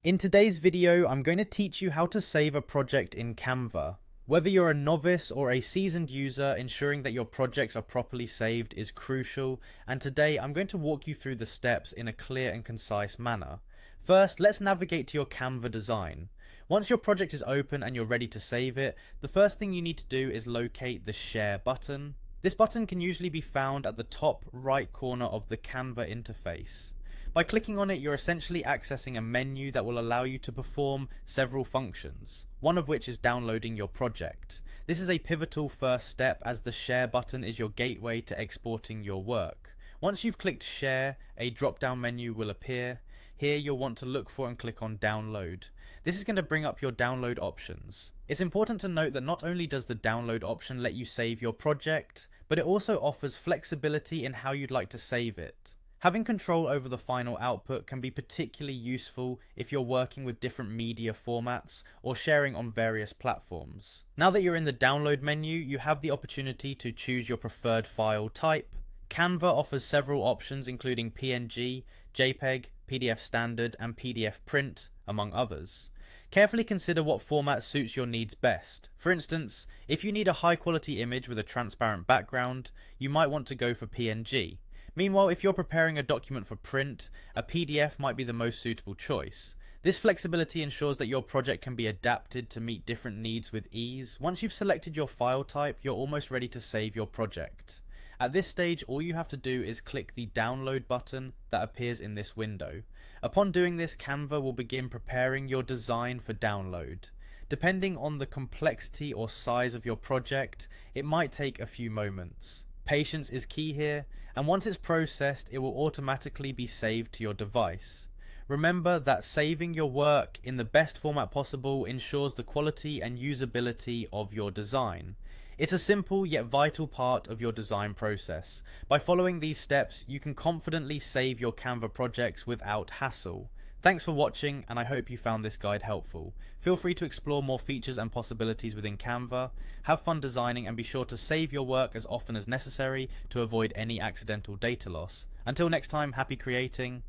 In today's video, I'm going to teach you how to save a project in Canva. Whether you're a novice or a seasoned user, ensuring that your projects are properly saved is crucial, and today I'm going to walk you through the steps in a clear and concise manner. First, let's navigate to your Canva design. Once your project is open and you're ready to save it, the first thing you need to do is locate the Share button. This button can usually be found at the top right corner of the Canva interface. By clicking on it, you're essentially accessing a menu that will allow you to perform several functions, one of which is downloading your project. This is a pivotal first step as the Share button is your gateway to exporting your work. Once you've clicked Share, a drop-down menu will appear. Here you'll want to look for and click on Download. This is going to bring up your download options. It's important to note that not only does the download option let you save your project, but it also offers flexibility in how you'd like to save it. Having control over the final output can be particularly useful if you're working with different media formats or sharing on various platforms. Now that you're in the download menu, you have the opportunity to choose your preferred file type. Canva offers several options including PNG, JPEG, PDF standard and PDF print, among others. Carefully consider what format suits your needs best. For instance, if you need a high quality image with a transparent background, you might want to go for PNG. Meanwhile, if you're preparing a document for print, a PDF might be the most suitable choice. This flexibility ensures that your project can be adapted to meet different needs with ease. Once you've selected your file type, you're almost ready to save your project. At this stage, all you have to do is click the download button that appears in this window. Upon doing this, Canva will begin preparing your design for download. Depending on the complexity or size of your project, it might take a few moments. Patience is key here, and once it's processed, it will automatically be saved to your device. Remember that saving your work in the best format possible ensures the quality and usability of your design. It's a simple yet vital part of your design process. By following these steps, you can confidently save your Canva projects without hassle. Thanks for watching, and I hope you found this guide helpful. Feel free to explore more features and possibilities within Canva. Have fun designing and be sure to save your work as often as necessary to avoid any accidental data loss. Until next time, happy creating.